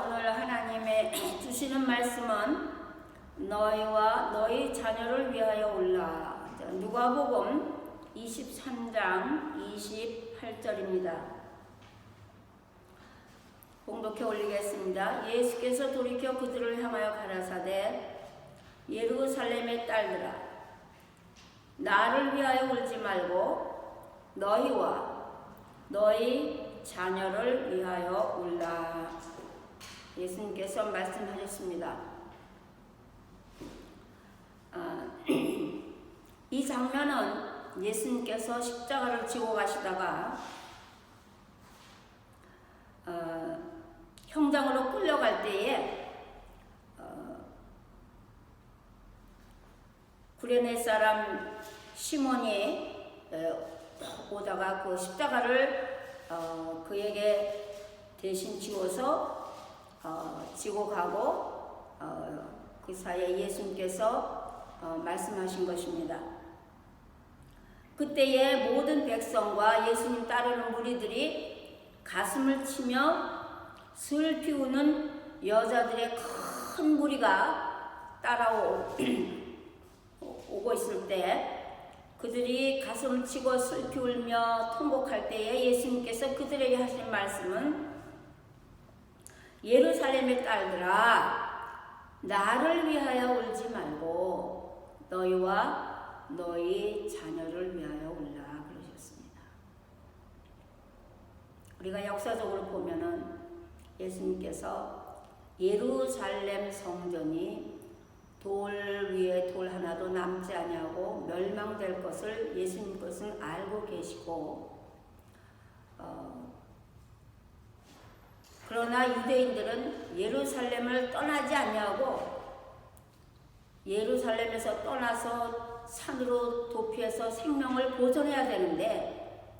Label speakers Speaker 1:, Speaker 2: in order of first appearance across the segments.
Speaker 1: 오늘 하나님의 주시는 말씀은 너희와 너희 자녀를 위하여 올라. 누가복음 23장 28절입니다. 봉독해 올리겠습니다. 예수께서 돌이켜 그들을 향하여 가라사대 예루살렘의 딸들아, 나를 위하여 울지 말고 너희와 너희 자녀를 위하여 울라. 예수님께서 말씀하셨습니다. 이 장면은 예수님께서 십자가를 지고 가시다가 형장으로 끌려갈 때에 구레네 사람 시몬이 오다가 그 십자가를 그에게 대신 지워서 지고 가고 그 사이에 예수님께서 말씀하신 것입니다. 그때에 모든 백성과 예수님 따르는 무리들이 가슴을 치며 슬피 우는 여자들의 큰 무리가 따라오고 있을 때 그들이 가슴을 치고 슬피 울며 통곡할 때에 예수님께서 그들에게 하신 말씀은 예루살렘의 딸들아, 나를 위하여 울지 말고 너희와 너희 자녀를 위하여 울라 그러셨습니다. 우리가 역사적으로 보면은 예수님께서 예루살렘 성전이 돌 위에 돌 하나도 남지 아니하고 멸망될 것을 예수님 것은 알고 계시고 그러나 유대인들은 예루살렘을 떠나지 아니하고 예루살렘에서 떠나서 산으로 도피해서 생명을 보존해야 되는데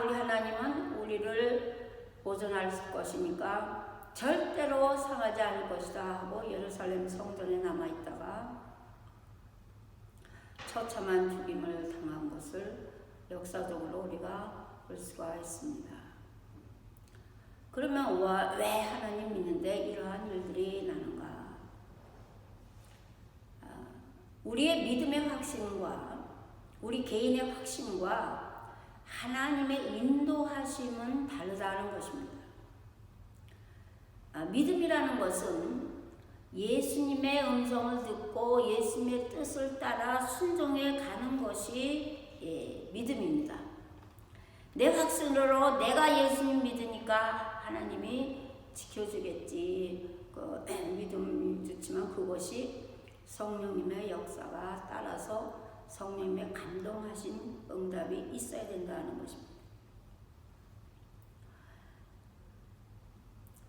Speaker 1: 우리 하나님은 우리를 보존할 것이니까 절대로 상하지 않을 것이다 하고 예루살렘 성전에 남아있다가 처참한 죽임을 당한 것을 역사적으로 우리가 볼 수가 있습니다. 그러면 왜 하나님 믿는데 이러한 일들이 나는가? 우리의 믿음의 확신과 우리 개인의 확신과 하나님의 인도하심은 다르다는 것입니다. 믿음이라는 것은 예수님의 음성을 듣고 예수님의 뜻을 따라 순종해 가는 것이 믿음입니다. 내 확신으로 내가 예수님 믿으니까 하나님이 지켜주겠지. 믿음이 좋지만 그것이 성령님의 역사가 따라서 성령님의 감동하신 응답이 있어야 된다는 것입니다.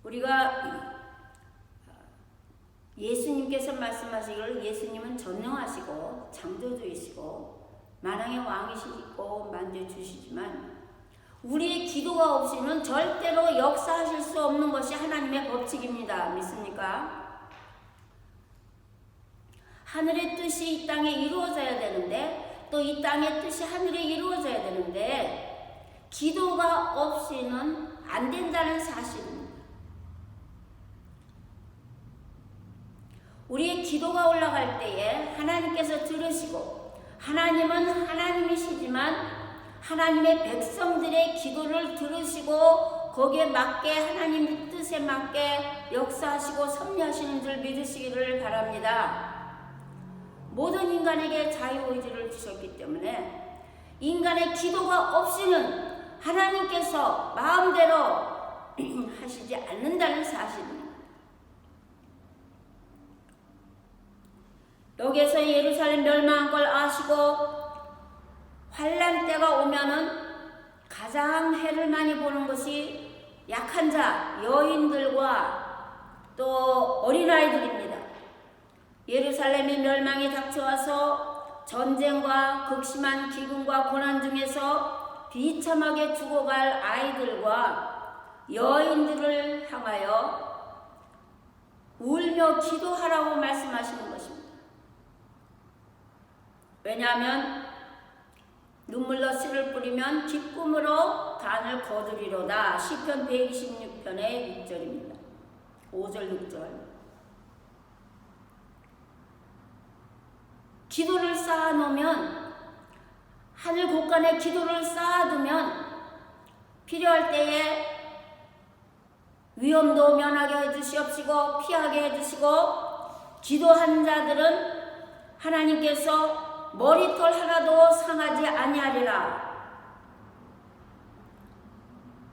Speaker 1: 우리가 예수님께서 말씀하시기를 예수님은 전능하시고 창조주이시고 만왕의 왕이시고 만져주시지만 우리의 기도가 없이는 절대로 역사하실 수 없는 것이 하나님의 법칙입니다. 믿습니까? 하늘의 뜻이 이 땅에 이루어져야 되는데 또 이 땅의 뜻이 하늘에 이루어져야 되는데 기도가 없이는 안 된다는 사실입니다. 우리의 기도가 올라갈 때에 하나님께서 들으시고 하나님은 하나님이시지만 하나님의 백성들의 기도를 들으시고 거기에 맞게 하나님 뜻에 맞게 역사하시고 섭리하시는 줄 믿으시기를 바랍니다. 모든 인간에게 자유의지를 주셨기 때문에 인간의 기도가 없이는 하나님께서 마음대로 하시지 않는다는 사실입니다. 여기에서 예루살렘 멸망한 걸 아시고 환난 때가 오면은 가장 해를 많이 보는 것이 약한 자, 여인들과 또 어린아이들입니다. 예루살렘의 멸망이 닥쳐와서 전쟁과 극심한 기근과 고난 중에서 비참하게 죽어갈 아이들과 여인들을 향하여 울며 기도하라고 말씀하시는 것입니다. 왜냐하면 눈물로 씨를 뿌리면 기쁨으로 단을 거두리로다. 시편 126편의 6절입니다. 5절 6절 기도를 쌓아놓으면 하늘 곳간에 기도를 쌓아두면 필요할 때에 위험도 면하게 해주시옵시고 피하게 해주시고 기도한 자들은 하나님께서 머리털 하나도 상하지 아니하리라.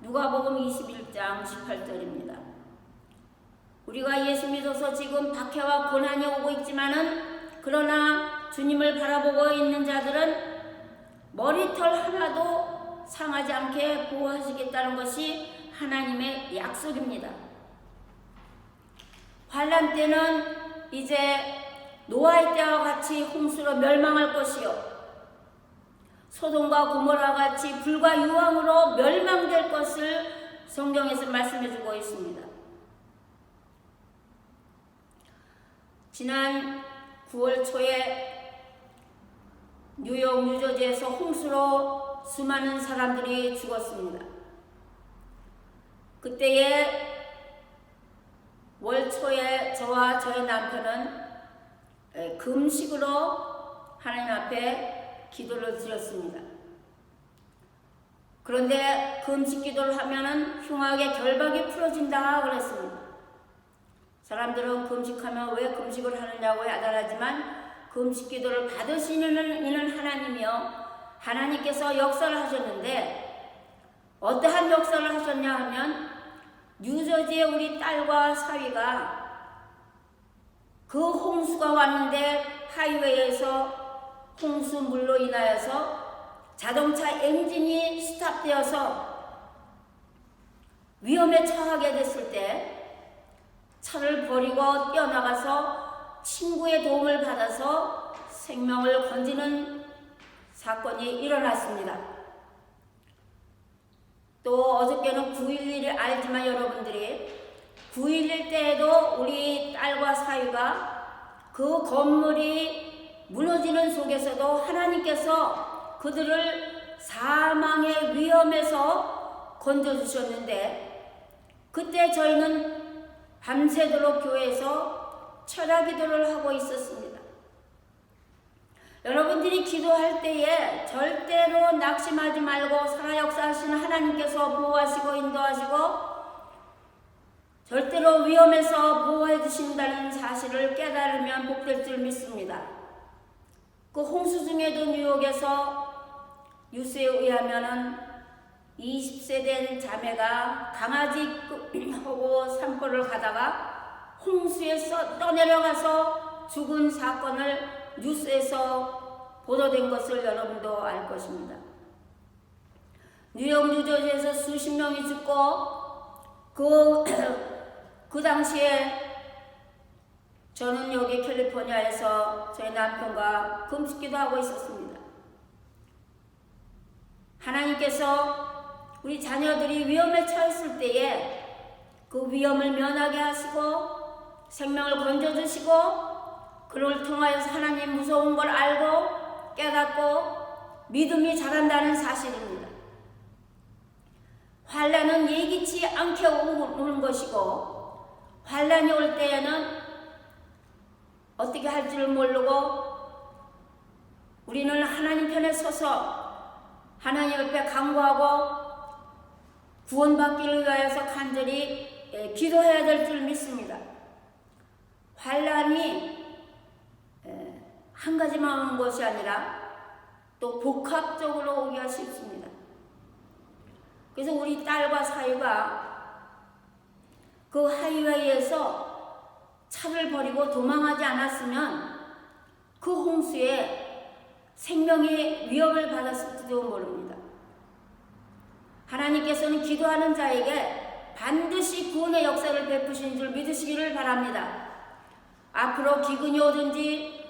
Speaker 1: 누가복음 21장 18절입니다. 우리가 예수 믿어서 지금 박해와 고난이 오고 있지만은 그러나 주님을 바라보고 있는 자들은 머리털 하나도 상하지 않게 보호하시겠다는 것이 하나님의 약속입니다. 환난 때는 이제 노아의 때와 같이 홍수로 멸망할 것이요 소돔과 고모라와 같이 불과 유황으로 멸망될 것을 성경에서 말씀해주고 있습니다. 지난 9월 초에 뉴욕, 뉴저지에서 홍수로 수많은 사람들이 죽었습니다. 그때에 월 초에 저와 저의 남편은 금식으로 하나님 앞에 기도를 드렸습니다. 그런데 금식 기도를 하면은 흉하게 결박이 풀어진다 그랬습니다. 사람들은 금식하면 왜 금식을 하느냐고 야단하지만 금식 기도를 받으시는 이는 하나님이요 하나님께서 역사를 하셨는데 어떠한 역사를 하셨냐 하면 뉴저지의 우리 딸과 사위가 그 홍수가 왔는데 하이웨이에서 홍수물로 인하여서 자동차 엔진이 스탑되어서 위험에 처하게 됐을 때 차를 버리고 뛰어나가서 친구의 도움을 받아서 생명을 건지는 사건이 일어났습니다. 또 어저께는 9.11을 알지만 여러분들이 9.11 때에도 우리 딸과 사위가 그 건물이 무너지는 속에서도 하나님께서 그들을 사망의 위험에서 건져주셨는데 그때 저희는 밤새도록 교회에서 철야 기도를 하고 있었습니다. 여러분들이 기도할 때에 절대로 낙심하지 말고 살아 역사하시는 하나님께서 보호하시고 인도하시고 절대로 위험에서 보호해 주신다는 사실을 깨달으면 복될 줄 믿습니다. 그 홍수 중에도 뉴욕에서 뉴스에 의하면은 20세 된 자매가 강아지하고 산보를 가다가 홍수에 떠내려가서 죽은 사건을 뉴스에서 보도된 것을 여러분도 알 것입니다. 뉴욕, 뉴저지에서 수십 명이 죽고 그 당시에 저는 여기 캘리포니아에서 저희 남편과 금식기도 하고 있었습니다. 하나님께서 우리 자녀들이 위험에 처했을 때에 그 위험을 면하게 하시고 생명을 건져주시고 그를 통하여서 하나님 무서운 걸 알고 깨닫고 믿음이 자란다는 사실입니다. 환난은 예기치 않게 오는 것이고 환난이 올 때에는 어떻게 할 줄 모르고 우리는 하나님 편에 서서 하나님 옆에 간구하고 구원받기를 위하여서 간절히 기도해야 될 줄 믿습니다. 환난이 한 가지만 오는 것이 아니라 또 복합적으로 오기가 쉽습니다. 그래서 우리 딸과 사위가 그 하이웨이에서 차를 버리고 도망하지 않았으면 그 홍수에 생명의 위협을 받았을지도 모릅니다. 하나님께서는 기도하는 자에게 반드시 구원의 역사를 베푸신 줄 믿으시기를 바랍니다. 앞으로 기근이 오든지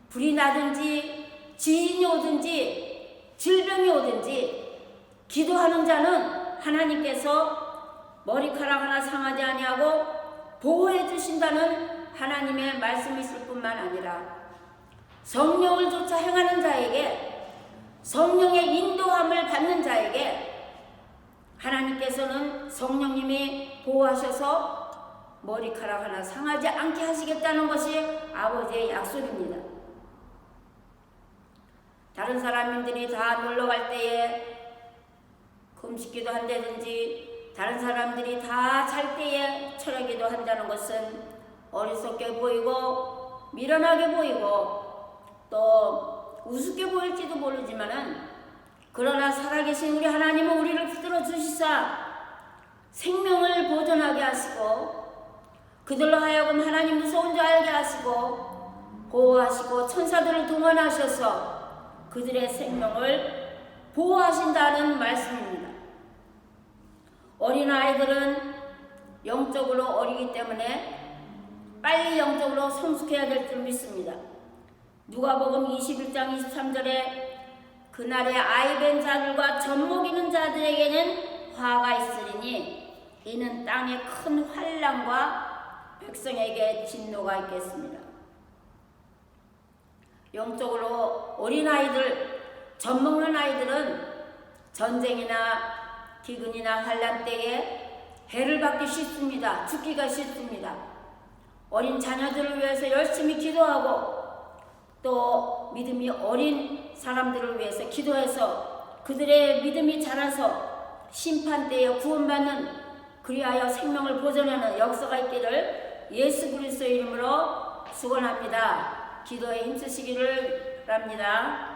Speaker 1: 불이 나든지 지진이 오든지 질병이 오든지 기도하는 자는 하나님께서 머리카락 하나 상하지 아니하고 보호해 주신다는 하나님의 말씀이 있을 뿐만 아니라 성령을 쫓아 행하는 자에게 성령의 인도함을 받는 자에게 하나님께서는 성령님이 보호하셔서 머리카락 하나 상하지 않게 하시겠다는 것이 아버지의 약속입니다. 다른 사람들이 다 놀러갈 때에 금식기도 한다든지 다른 사람들이 다 잘 때에 철야기도 한다는 것은 어리석게 보이고 미련하게 보이고 또 우습게 보일지도 모르지만은 그러나 살아계신 우리 하나님은 우리를 붙들어 주시사 생명을 보존하게 하시고 그들로 하여금 하나님 무서운 줄 알게 하시고 보호하시고 천사들을 동원하셔서 그들의 생명을 보호하신다는 말씀입니다. 어린아이들은 영적으로 어리기 때문에 빨리 영적으로 성숙해야 될 줄 믿습니다. 누가복음 21장 23절에 그날에 아이된 자들과 젖먹이는 자들에게는 화가 있으리니 이는 땅에 큰 환난과 백성에게 진노가 있겠습니다. 영적으로 어린아이들, 젖먹는 아이들은 전쟁이나 기근이나 환난 때에 해를 받기 쉽습니다. 죽기가 쉽습니다. 어린 자녀들을 위해서 열심히 기도하고 또 믿음이 어린 사람들을 위해서 기도해서 그들의 믿음이 자라서 심판 때에 구원받는 그리하여 생명을 보존하는 역사가 있기를 예수 그리스도의 이름으로 축원합니다. 기도에 힘쓰시기를 바랍니다.